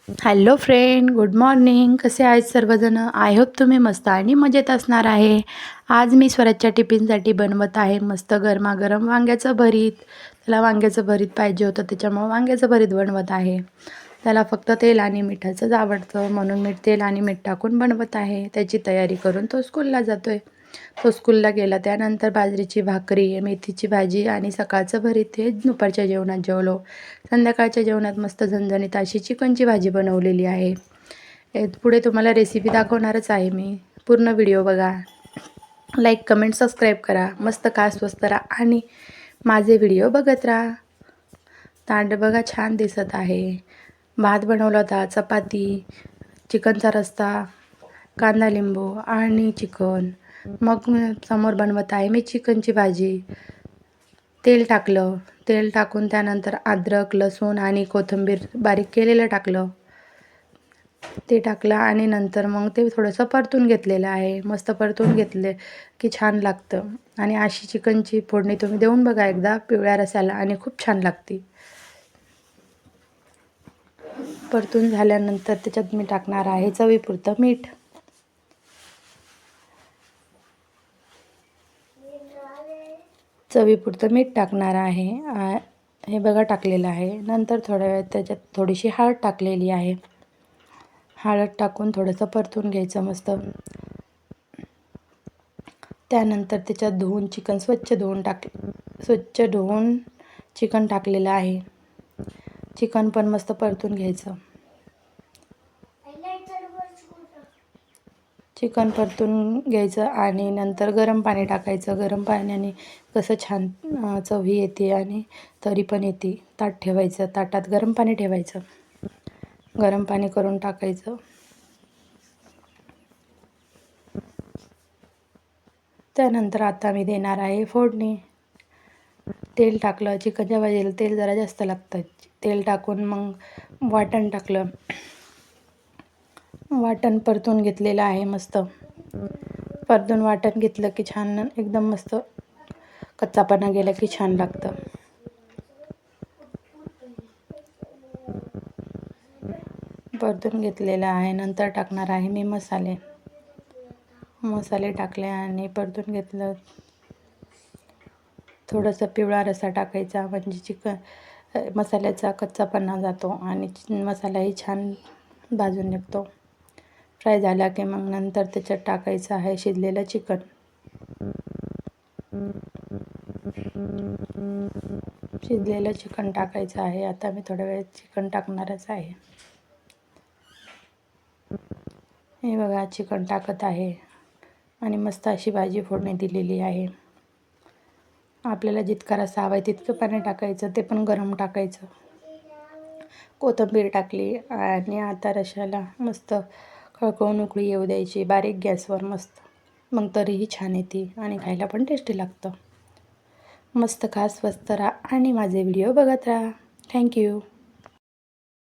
Hello friend, good morning. कसे आहेत सर्वजण? आय होप तुम्ही मस्त आणि मजेत असणार आहे. आज मी स्वराजच्या टिफिनसाठी बनवत आहे मस्त गरमागरम वांग्याचं भरीत. त्याला वांग्याचं भरीत पाहिजे होतं, त्याच्यामुळं वांग्याचं भरीत बनवत आहे. त्याला फक्त तेल आणि मिठाचंच आवडतं, म्हणून मी तेल आणि मीठ टाकून बनवत आहे. त्याची तयारी करून तो स्कूलला जातो आहे. तो स्कूलला गेला त्यानंतर बाजरीची भाकरी, मेथीची भाजी आणि सकाळचं भरीत हे दुपारच्या जेवणात जेवलो. संध्याकाळच्या जेवणात मस्त झणझणीत अशी चिकनची भाजी बनवलेली आहे. पुढे तुम्हाला रेसिपी दाखवणारच आहे मी. पूर्ण व्हिडिओ बघा. लाईक, कमेंट, सबस्क्राईब करा. मस्त खा, स्वस्त राहा आणि माझे व्हिडिओ बघत राहा. तांड बघा छान दिसत आहे. भात बनवला होता, चपाती, चिकनचा रस्सा, कांदा लिंबू आणि चिकन. मग समोर बनवत आहे मी चिकनची भाजी. तेल टाकलं, तेल टाकून त्यानंतर अद्रक, लसूण आणि कोथिंबीर बारीक केलेलं टाकलं. ते टाकलं आणि नंतर मग ते थोडंसं परतून घेतलेलं आहे. मस्त परतून घेतले की छान लागतं. आणि अशी चिकनची फोडणी तुम्ही देऊन बघा एकदा पिवळ्या रस्याला आणि खूप छान लागते. परतून झाल्यानंतर त्याच्यात मी टाकणार आहे चवीपुरतं मीठ. चवीपुरतं मीठ टाकणार आहे. हे बघा टाकलेलं आहे. नंतर थोड्या वेळ त्याच्यात थोडीशी हळद टाकलेली आहे. हळद टाकून थोडंसं परतून घ्यायचं मस्त. त्यानंतर त्याच्यात चिकन स्वच्छ धुवून चिकन टाकलेलं आहे. चिकन पण मस्त परतून घ्यायचं. चिकन परतून घ्यायचं आणि नंतर गरम पाणी टाकायचं. गरम पाण्याने कसं छान चवी येते आणि तरी पण येते. ताट ठेवायचं, ताटात गरम पाणी ठेवायचं. गरम पाणी करून टाकायचं. त्यानंतर आता मी देणार आहे फोडणी. तेल टाकलं. चिकनच्या भाजीला तेल जरा जास्त लागतं. तेल टाकून मग वाटण टाकलं. वाटण परतून घेतलेलं आहे मस्त. परतून वाटण घेतलं की छान एकदम मस्त कच्चापणा गेला की छान लागतं. परतून घेतलेलं आहे. नंतर टाकणार आहे मी मसाले टाकले आणि परतून घेतलं. थोडंसं पिवळा रस्सा टाकायचा म्हणजे मसाल्याचा कच्चापणा जातो आणि मसालाही छान भाजून निघतो. फ्राय झाला की मग नंतर त्याच्यात टाकायचं आहे शिजलेलं चिकन. शिजलेलं चिकन टाकायचं आहे. आता मी थोड्या वेळ चिकन टाकणारच आहे. हे बघा चिकन टाकत आहे आणि मस्त अशी भाजी फोडणी दिलेली आहे. आपल्याला जितका रस्सा हवा आहे तितकं पाणी टाकायचं, ते पण गरम टाकायचं. कोथिंबीर टाकली आणि आता रश्श्याला मस्त खळखळून उकळी येऊ द्यायची बारीक गॅसवर मस्त. मग तरीही छान येते आणि खायला पण टेस्टी लागतं. मस्त खा, स्वस्त राहा आणि माझे व्हिडिओ बघत राहा. थँक्यू.